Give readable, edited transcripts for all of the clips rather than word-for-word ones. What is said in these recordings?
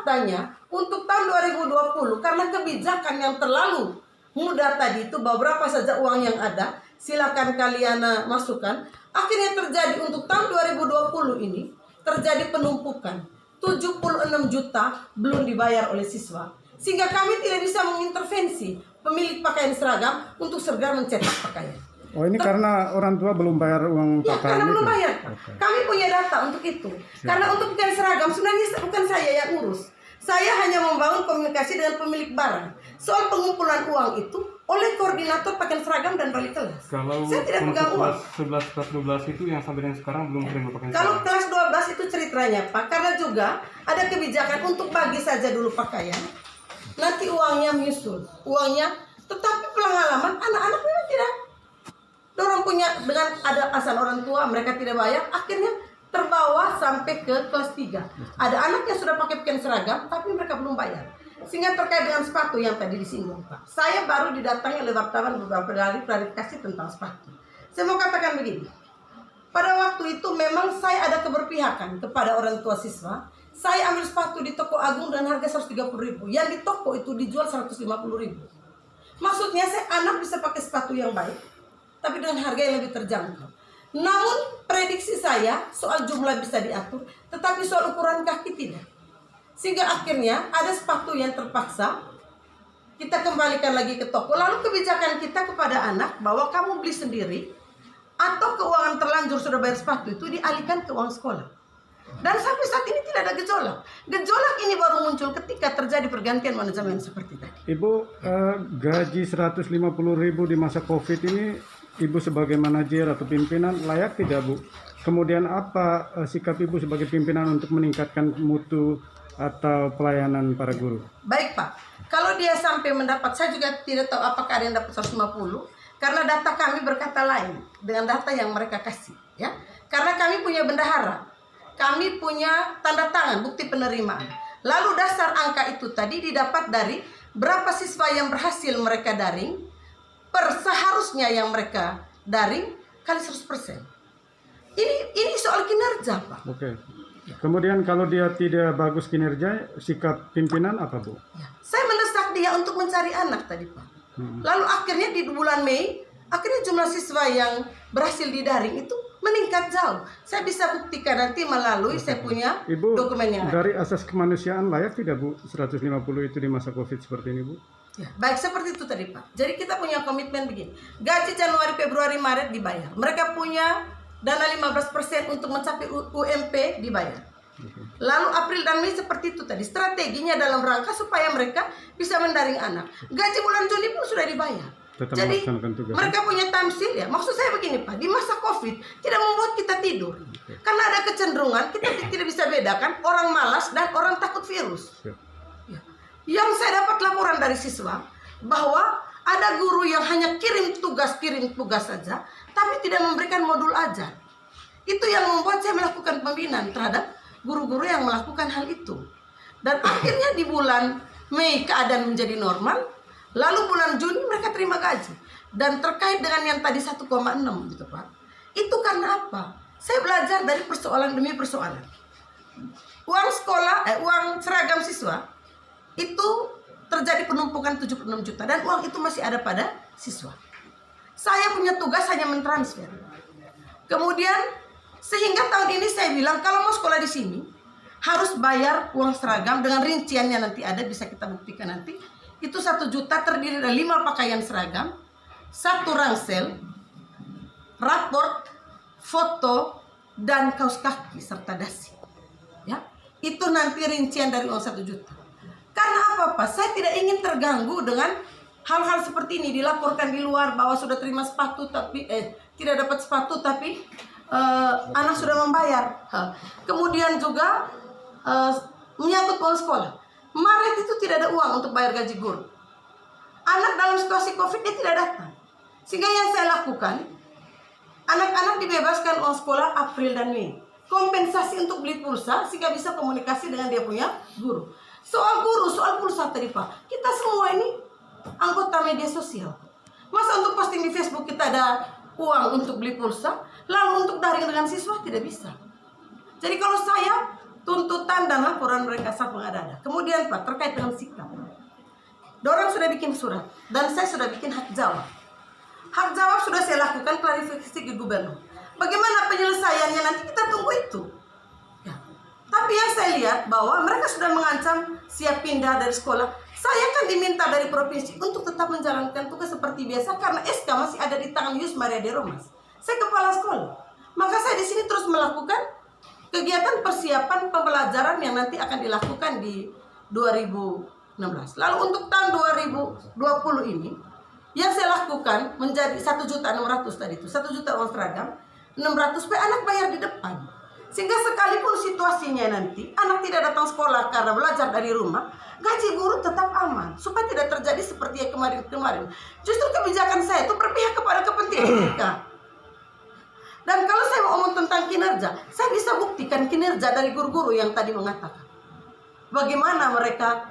faktanya untuk tahun 2020 karena kebijakan yang terlalu mudah tadi itu, beberapa saja uang yang ada, silakan kalian masukkan. Akhirnya terjadi untuk tahun 2020 ini terjadi penumpukan 76 juta belum dibayar oleh siswa, sehingga kami tidak bisa mengintervensi pemilik pakaian seragam untuk segera mencetak pakaian. Oh, ini karena orang tua belum bayar uang ya, pakaian karena itu? belum bayar. Okay. Kami punya data untuk itu. Siap. Karena untuk pakaian seragam sebenarnya bukan saya yang urus. Saya hanya membangun komunikasi dengan pemilik barang. Soal pengumpulan uang itu oleh koordinator pakaian seragam dan wali kelas. Kalau saya tidak pegang uang. Kelas 11, kelas 12 itu yang sampai dengan sekarang belum terima pakaian. Kalau kelas 12 itu ceritanya Pak, karena juga ada kebijakan untuk bagi saja dulu pakaian. Nanti uangnya menyusul. Uangnya, tetapi pengalaman anak-anak memang tidak. Dorong punya dengan ada asal orang tua mereka tidak bayar, akhirnya terbawa sampai ke kelas 3. Ada anak yang sudah pakai pakaian seragam tapi mereka belum bayar. Sehingga terkait dengan sepatu yang tadi disinggung Pak, saya baru didatangi oleh wartawan beberapa kali klarifikasi tentang sepatu. Saya mau katakan begini, pada waktu itu memang saya ada keberpihakan kepada orang tua siswa. Saya ambil sepatu di toko Agung dengan harga 130.000, yang di toko itu dijual 150.000. Maksudnya saya anak bisa pakai sepatu yang baik tapi dengan harga yang lebih terjangkau. Namun prediksi saya soal jumlah bisa diatur, tetapi soal ukuran kaki tidak. Sehingga akhirnya ada sepatu yang terpaksa kita kembalikan lagi ke toko. Lalu kebijakan kita kepada anak bahwa kamu beli sendiri, atau keuangan terlanjur sudah bayar sepatu itu dialihkan ke uang sekolah. Dan sampai saat ini tidak ada gejolak. Gejolak ini baru muncul ketika terjadi pergantian manajemen seperti tadi. Ibu, gaji 150.000 di masa COVID ini, Ibu sebagai manajer atau pimpinan layak tidak, Bu? Kemudian apa sikap Ibu sebagai pimpinan untuk meningkatkan mutu atau pelayanan para guru? Baik Pak, kalau dia sampai mendapat, saya juga tidak tahu apakah ada yang dapat 150, karena data kami berkata lain dengan data yang mereka kasih, ya. Karena kami punya bendahara, kami punya tanda tangan bukti penerimaan. Lalu dasar angka itu tadi didapat dari berapa siswa yang berhasil mereka daring per seharusnya yang mereka daring kali 100%. Ini soal kinerja Pak. Oke. Kemudian kalau dia tidak bagus kinerja, sikap pimpinan apa, Bu? Ya, saya mendesak dia untuk mencari anak tadi Pak. Lalu akhirnya di bulan Mei, akhirnya jumlah siswa yang berhasil didaring itu meningkat jauh. Saya bisa buktikan nanti melalui saya punya Ibu, dokumen yang dari asas kemanusiaan layak tidak, Bu, 150 itu di masa COVID seperti ini, Bu? ya, baik seperti itu tadi Pak. Jadi kita punya komitmen begini. Gaji Januari, Februari, Maret dibayar. Mereka punya dana 15% untuk mencapai UMP dibayar. Lalu April dan Mei seperti itu tadi. Strateginya dalam rangka supaya mereka bisa mendaring anak. Gaji bulan Juni pun sudah dibayar. Tetap Jadi tugas. mereka punya tamsil ya. Maksud saya begini Pak, di masa COVID tidak membuat kita tidur. Karena ada kecenderungan kita tidak bisa bedakan orang malas dan orang takut virus. Ya. Yang saya dapat laporan dari siswa bahwa ada guru yang hanya kirim tugas saja, tapi tidak memberikan modul ajar. Itu yang membuat saya melakukan pembinaan terhadap guru-guru yang melakukan hal itu. Dan akhirnya di bulan Mei keadaan menjadi normal. Lalu bulan Juni mereka terima gaji. Dan terkait dengan yang tadi 1,6 gitu Pak. Itu karena apa? Saya belajar dari persoalan demi persoalan. Uang sekolah, uang seragam siswa itu terjadi penumpukan 76 juta. Dan uang itu masih ada pada siswa. Saya punya tugas hanya mentransfer. Kemudian sehingga tahun ini saya bilang kalau mau sekolah di sini harus bayar uang seragam dengan rinciannya nanti ada, bisa kita buktikan nanti. Itu 1 juta terdiri dari 5 pakaian seragam, 1 ransel, raport, foto, dan kaos kaki serta dasi. Ya, itu nanti rincian dari uang 1 juta. Karena apa Pak? Saya tidak ingin terganggu dengan hal-hal seperti ini, dilaporkan di luar bahwa sudah terima sepatu tapi tidak dapat sepatu tapi anak sudah membayar. Kemudian juga menyangkut uang sekolah. Maret itu tidak ada uang untuk bayar gaji guru. Anak dalam situasi COVID dia tidak datang. Sehingga yang saya lakukan, anak-anak dibebaskan uang sekolah April dan Mei. Kompensasi untuk beli pulsa sehingga bisa komunikasi dengan dia punya guru. Soal guru, soal pulsa tadi Pak, kita semua ini anggota media sosial. Masa untuk posting di Facebook kita ada uang untuk beli pulsa, lalu untuk daring dengan siswa tidak bisa. Jadi kalau saya tuntutan dan laporan mereka sampai ada. Kemudian Pak, terkait dengan sikap. Dorang sudah bikin surat dan saya sudah bikin hak jawab. Hak jawab sudah saya lakukan klarifikasi ke gubernur. Bagaimana penyelesaiannya nanti kita tunggu itu. Ya. Tapi yang saya lihat bahwa mereka sudah mengancam siap pindah dari sekolah. Saya kan diminta dari provinsi untuk tetap menjalankan tugas seperti biasa karena SK masih ada di tangan Yus Maria de Romas. Saya kepala sekolah. Maka saya di sini terus melakukan kegiatan persiapan pembelajaran yang nanti akan dilakukan di 2016. Lalu untuk tahun 2020 ini, yang saya lakukan menjadi 1.600.000 tadi itu, 1 juta uang seragam, 600 supaya anak bayar di depan. Sehingga sekalipun situasinya nanti, anak tidak datang sekolah karena belajar dari rumah, gaji guru tetap aman. Supaya tidak terjadi seperti yang kemarin-kemarin. Justru kebijakan saya itu berpihak kepada kepentingan mereka. Dan kalau saya mau ngomong tentang kinerja, saya bisa buktikan kinerja dari guru-guru yang tadi mengatakan bagaimana mereka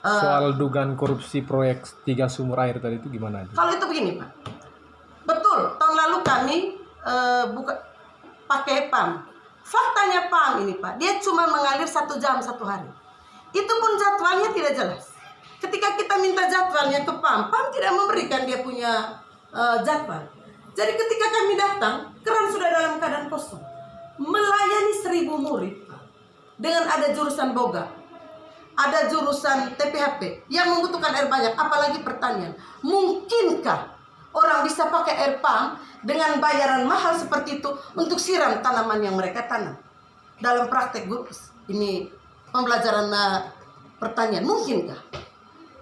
soal dugaan korupsi proyek 3 sumur air tadi itu gimana? Kalau itu begini Pak, betul tahun lalu kami pakai PAM. Faktanya PAM ini Pak, dia cuma mengalir 1 jam 1 hari. Itu pun jadwalnya tidak jelas. Ketika kita minta jadwalnya ke PAM, PAM tidak memberikan dia punya jadwal. Jadi ketika kami datang, keran sudah dalam keadaan kosong. Melayani 1.000 murid dengan ada jurusan boga, ada jurusan TPHP yang membutuhkan air banyak, apalagi pertanian. Mungkinkah orang bisa pakai air pump dengan bayaran mahal seperti itu untuk siram tanaman yang mereka tanam? Dalam praktek guru ini pembelajaran pertanian, mungkinkah?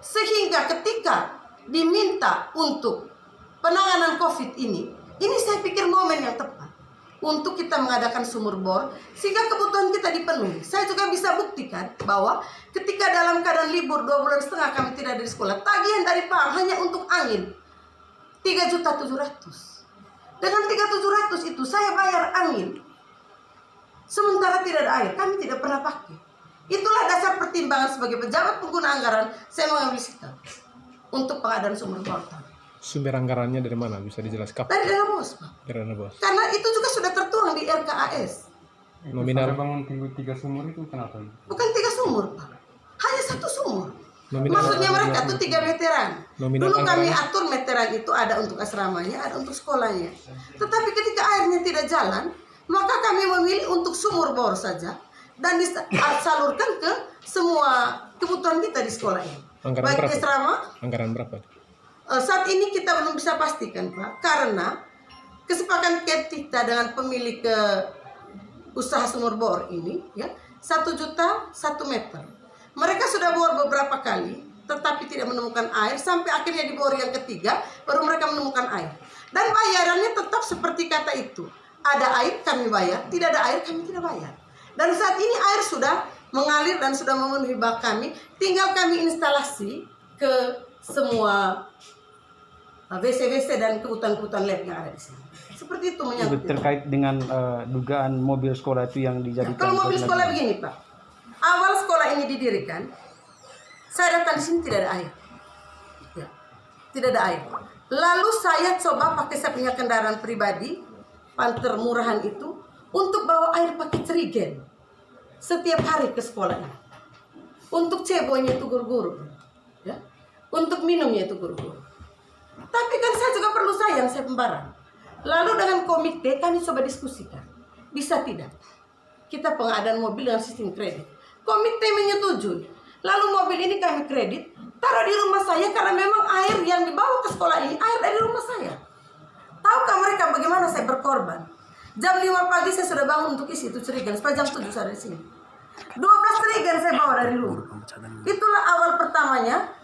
Sehingga ketika diminta untuk penanganan COVID ini saya pikir momen yang tepat untuk kita mengadakan sumur bor sehingga kebutuhan kita dipenuhi. Saya juga bisa buktikan bahwa ketika dalam keadaan libur 2,5 bulan kami tidak ada di sekolah, tagihan dari PAM hanya untuk angin 3.700.000. Dengan 3.700.000 itu saya bayar angin, sementara tidak ada air, kami tidak pernah pakai. Itulah dasar pertimbangan sebagai pejabat pengguna anggaran saya mengambil sikap untuk pengadaan sumur bor. Sumber anggarannya dari mana? Bisa dijelaskan? Dari dana bos, Pak. Dari dana bos. Karena itu juga sudah tertuang di RKAS. Nominal bangun 3 sumur itu kenapa? Bukan 3 sumur, Pak. Hanya 1 sumur. Nominal Maksudnya mereka tuh 3 meteran. Nominal Dulu kami anggaran. atur meteran itu ada untuk asramanya, ada untuk sekolahnya. Tetapi ketika airnya tidak jalan, maka kami memilih untuk sumur bor saja dan disalurkan ke semua kebutuhan kita di sekolah ini. Anggaran Baik berapa? di asrama. Anggaran berapa? Saat ini kita belum bisa pastikan Pak, karena kesepakatan kita dengan pemilik usaha sumur bor ini ya 1 juta 1 meter. Mereka sudah bor beberapa kali, tetapi tidak menemukan air sampai akhirnya di bor yang ketiga baru mereka menemukan air. Dan bayarannya tetap seperti kata itu, ada air kami bayar, tidak ada air kami tidak bayar. Dan saat ini air sudah mengalir dan sudah memenuhi bak kami, tinggal kami instalasi ke semua WC-WC dan kebutuhan-kebutuhan lab yang ada di sini. Seperti itu menyangkut. Terkait dengan dugaan mobil sekolah itu yang dijadikan. Kalau mobil sekolah begini Pak, awal sekolah ini didirikan, saya datang di sini tidak ada air, ya, tidak ada air. Lalu saya coba pakai saya punya kendaraan pribadi, Panther murahan itu, untuk bawa air pakai cerigen setiap hari ke sekolahnya. Untuk cebonya itu guru-guru, ya, untuk minumnya itu guru-guru. Tapi kan saya juga perlu sayang, saya pembarang. Lalu dengan komite kami coba diskusikan, bisa tidak kita pengadaan mobil dengan sistem kredit. Komite menyetujui. Lalu mobil ini kami kredit, taruh di rumah saya karena memang air yang dibawa ke sekolah ini air dari rumah saya. Tahukah mereka bagaimana saya berkorban? Jam 5 pagi saya sudah bangun untuk isi itu cerigen, sampai jam 7 saya di sini. 12 cerigen saya bawa dari rumah. Itulah awal pertamanya.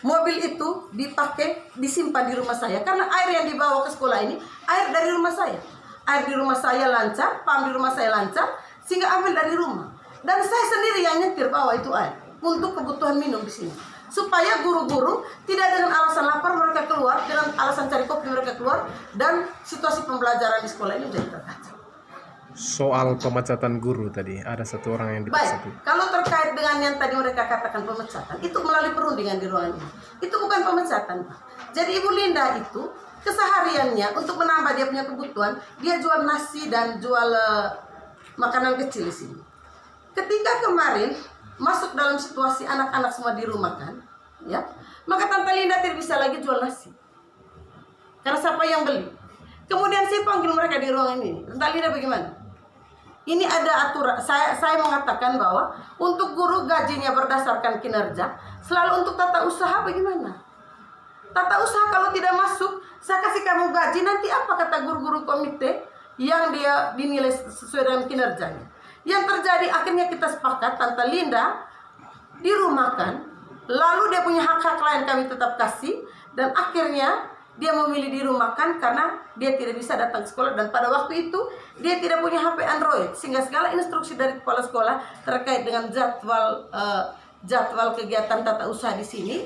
Mobil itu dipakai, disimpan di rumah saya karena air yang dibawa ke sekolah ini air dari rumah saya. Air di rumah saya lancar, pam di rumah saya lancar, sehingga ambil dari rumah. Dan saya sendiri yang nyetir bawa itu air untuk kebutuhan minum di sini. Supaya guru-guru tidak dengan alasan lapar mereka keluar, dengan alasan cari kopi mereka keluar, dan situasi pembelajaran di sekolah ini menjadi terkacau. Soal pemecatan guru tadi, ada 1 orang yang dipecat. Baik, kalau terkait dengan yang tadi mereka katakan pemecatan, itu melalui perundingan di ruangan ini. Itu bukan pemecatan, Pak. Jadi Ibu Linda itu kesehariannya untuk menambah dia punya kebutuhan, dia jual nasi dan jual makanan kecil di sini. ketika kemarin masuk dalam situasi anak-anak semua dirumahkan, ya, maka Tante Linda tidak bisa lagi jual nasi. Karena siapa yang beli? Kemudian saya panggil mereka di ruangan ini. Tante Linda bagaimana? Ini ada aturan. Saya mengatakan bahwa untuk guru gajinya berdasarkan kinerja, selalu untuk tata usaha bagaimana? Tata usaha kalau tidak masuk, saya kasih kamu gaji, nanti apa kata guru-guru komite yang dia dinilai sesuai dengan kinerjanya. Yang terjadi akhirnya kita sepakat Tante Linda dirumahkan, lalu dia punya hak-hak lain kami tetap kasih, dan akhirnya dia memilih dirumahkan karena dia tidak bisa datang ke sekolah, dan pada waktu itu dia tidak punya HP Android, sehingga segala instruksi dari kepala sekolah terkait dengan jadwal kegiatan tata usaha di sini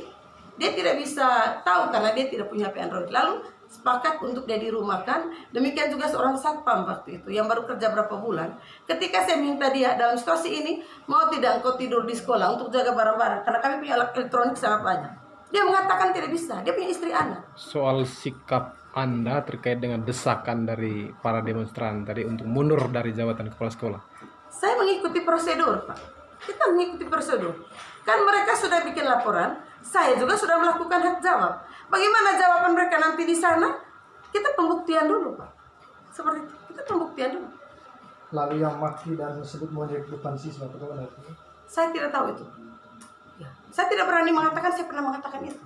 dia tidak bisa tahu karena dia tidak punya HP Android. Lalu sepakat untuk dia dirumahkan. Demikian juga seorang satpam waktu itu yang baru kerja berapa bulan. Ketika saya minta dia dalam situasi ini, mau tidak engkau tidur di sekolah untuk jaga barang-barang, karena kami punya alat elektronik sangat banyak. Dia mengatakan tidak bisa, dia punya istri anak. Soal sikap Anda terkait dengan desakan dari para demonstran tadi untuk mundur dari jabatan kepala sekolah. Saya mengikuti prosedur, Pak. Kita mengikuti prosedur. Kan mereka sudah bikin laporan, saya juga sudah melakukan hak jawab. Bagaimana jawaban mereka nanti di sana? Kita pembuktian dulu, Pak. Seperti itu, kita pembuktian dulu. Lalu yang maki dan disebut monyet depan siswa, bagaimana itu? Saya tidak tahu itu. Ya. Saya tidak berani mengatakan, saya pernah mengatakan itu.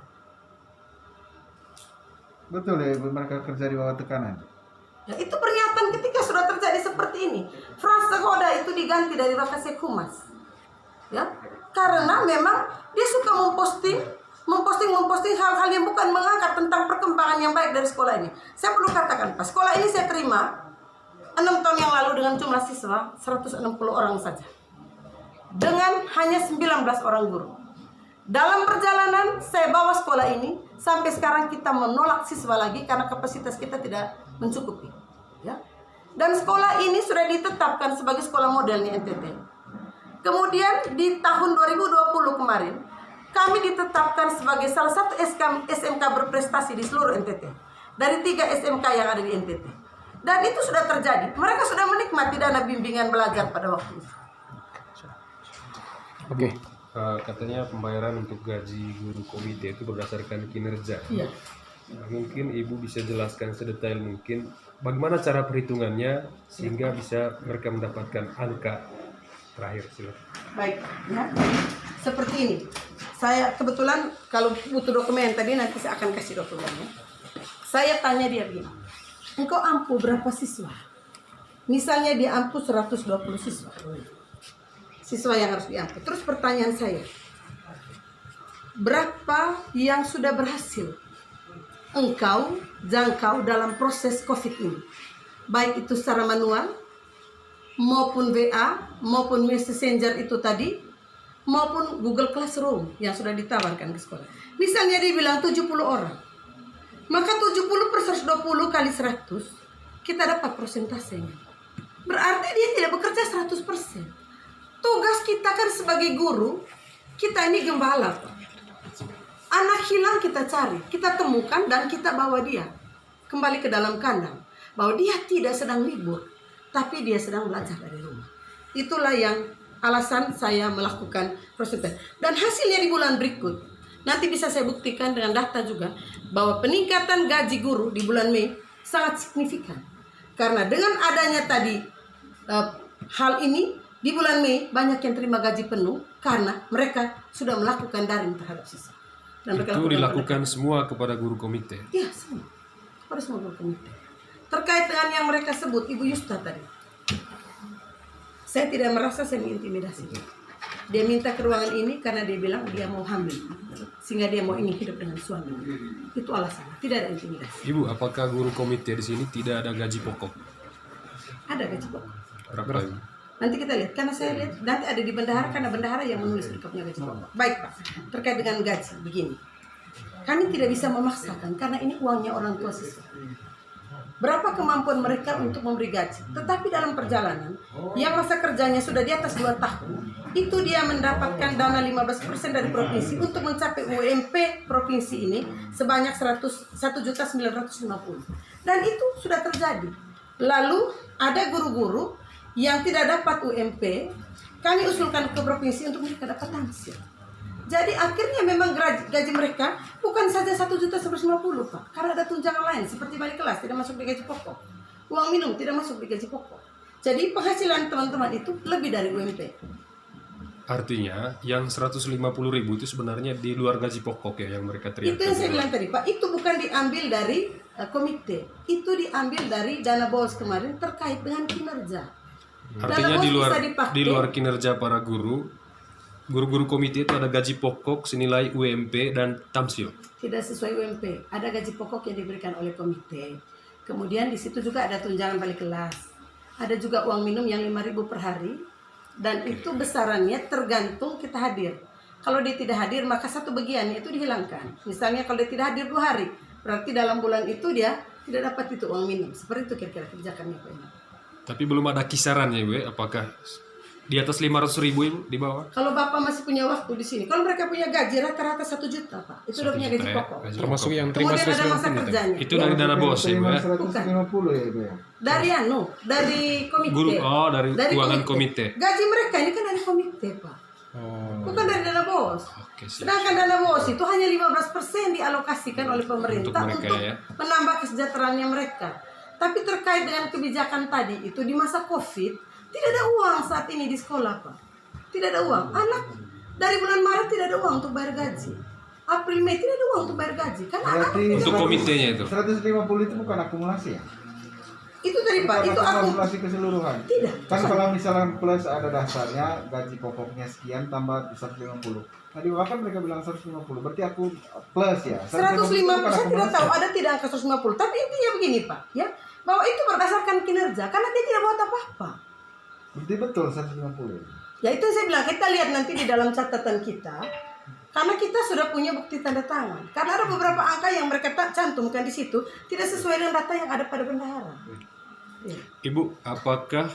Betul ya, mereka kerja di bawah tekanan. Ya, itu pernyataan ketika sudah terjadi seperti ini. Frans Segoda itu diganti dari Wakasek Humas. Ya, karena memang dia suka memposting hal-hal yang bukan mengangkat tentang perkembangan yang baik dari sekolah ini. Saya perlu katakan, Pak, sekolah ini saya terima 6 tahun yang lalu dengan jumlah siswa 160 orang saja, dengan hanya 19 orang guru. Dalam perjalanan saya bawa sekolah ini sampai sekarang kita menolak siswa lagi karena kapasitas kita tidak mencukupi, ya. Dan sekolah ini sudah ditetapkan sebagai sekolah modelnya NTT. Kemudian di tahun 2020 kemarin kami ditetapkan sebagai salah satu SMK berprestasi di seluruh NTT dari 3 SMK yang ada di NTT. Dan itu sudah terjadi. Mereka sudah menikmati dana bimbingan belajar pada waktu itu. Oke. Katanya pembayaran untuk gaji guru komite itu berdasarkan kinerja. Iya. Nah, mungkin Ibu bisa jelaskan sedetail mungkin bagaimana cara perhitungannya sehingga bisa mereka mendapatkan angka terakhir. Silakan. Baik, ya. Seperti ini. Saya kebetulan kalau butuh dokumen tadi nanti saya akan kasih dokumennya. Saya tanya dia begini, engkau ampuh berapa siswa? Misalnya dia ampuh 120 siswa. Siswa yang harus diampuh. Terus pertanyaan saya, berapa yang sudah berhasil engkau jangkau dalam proses COVID ini? Baik itu secara manual, maupun WA, maupun Messenger itu tadi, maupun Google Classroom yang sudah ditawarkan ke sekolah. Misalnya dia bilang 70 orang, maka 70 per 120 kali 100, kita dapat persentasenya. Berarti dia tidak bekerja 100%. Tugas kita kan sebagai guru, kita ini gembala, Pak. Anak hilang kita cari, kita temukan dan kita bawa dia kembali ke dalam kandang. Bahwa dia tidak sedang libur, tapi dia sedang belajar dari rumah. Itulah yang alasan saya melakukan prosedur. Dan hasilnya di bulan berikut, nanti bisa saya buktikan dengan data juga, bahwa peningkatan gaji guru di bulan Mei sangat signifikan. Karena dengan adanya tadi hal ini, di bulan Mei banyak yang terima gaji penuh karena mereka sudah melakukan daring terhadap siswa. Dan Itu dilakukan semua kepada guru komite. Iya, semua. Kepada semua guru komite. Terkait dengan yang mereka sebut Ibu Yusta tadi, saya tidak merasa saya mengintimidasi. Dia minta ke ruangan ini karena dia bilang dia mau hamil, sehingga dia mau ingin hidup dengan suami. Itu alasannya, tidak ada intimidasi. Ibu, apakah guru komite di sini tidak ada gaji pokok? Ada gaji pokok. Berapa? Ibu? Nanti kita lihat, karena saya lihat nanti ada di bendahara, karena bendahara yang menulis lengkapnya gaji pokok. Baik, Pak, terkait dengan gaji begini, kami tidak bisa memaksakan karena ini uangnya orang tua siswa. Berapa kemampuan mereka untuk memberi gaji. Tetapi dalam perjalanan, yang masa kerjanya sudah di atas 2 tahun, itu dia mendapatkan dana 15% dari provinsi untuk mencapai UMP provinsi ini sebanyak 1.950.000. Dan itu sudah terjadi. Lalu ada guru-guru yang tidak dapat UMP, kami usulkan ke provinsi untuk mereka dapat tangsil. Jadi akhirnya memang gaji mereka bukan saja 1.150.000 Pak, karena ada tunjangan lain seperti balik kelas tidak masuk di gaji pokok, uang minum tidak masuk di gaji pokok. Jadi penghasilan teman-teman itu lebih dari UMP. Artinya yang 150.000 itu sebenarnya di luar gaji pokok ya yang mereka teriakkan. Itu yang saya bilang tadi Pak, itu bukan diambil dari komite, itu diambil dari dana bos kemarin terkait dengan kinerja. Artinya Dana di bos luar bisa dipakai. di luar kinerja para guru-guru komite itu ada gaji pokok senilai UMP dan tamsil. Tidak sesuai UMP. Ada gaji pokok yang diberikan oleh komite. Kemudian di situ juga ada tunjangan balik kelas. Ada juga uang minum yang 5.000 per hari. Dan itu besarannya tergantung kita hadir. Kalau dia tidak hadir maka satu bagiannya itu dihilangkan. Misalnya kalau dia tidak hadir 2 hari, berarti dalam bulan itu dia tidak dapat itu uang minum. Seperti itu kira-kira kebijakannya Pak. Tapi belum ada kisarannya Ibu ya, apakah di atas 500.000 Ibu di bawah? Kalau Bapak masih punya waktu di sini, kalau mereka punya gaji rata-rata 1 juta Pak, itu udah punya 1 gaji juta ya, pokok. gaji Termasuk pokok. yang terima Kemudian ada masa 150 kerjanya. Itu dari dana bos ya Ibu ya? 150 ya Ibu ya. Dari dari komite. Dari keuangan komite. Gaji mereka ini kan dari komite Pak, Oh. bukan dari dana bos. Oke, siap. Sedangkan dana bos itu hanya 15% dialokasikan oleh pemerintah Untuk mereka, untuk ya. menambah kesejahteraannya mereka. Tapi terkait dengan kebijakan tadi itu di masa COVID tidak ada uang saat ini di sekolah Pak. Tidak ada uang. Anak dari bulan Maret tidak ada uang untuk bayar gaji. April Mei tidak ada uang untuk bayar gaji. Kan anak Berarti Untuk komitenya itu. 150 itu bukan akumulasi ya? itu tadi Pak, itu Bukan aku akumulasi keseluruhan. tidak. Kan kalau misalnya plus ada dasarnya gaji pokoknya sekian tambah 150. Tadi bahkan mereka bilang 150. Berarti aku plus ya. 150 bukan saya tidak akumulasi. tahu ada tidak angka 150, tapi intinya begini Pak, ya, bahwa itu berdasarkan kinerja karena dia tidak buat apa-apa. Berarti betul 150. Ya itu yang saya bilang, kita lihat nanti di dalam catatan kita, karena kita sudah punya bukti tanda tangan. Karena ada beberapa angka yang mereka cantumkan di situ tidak sesuai dengan data yang ada pada bendahara. Ya. Ibu, apakah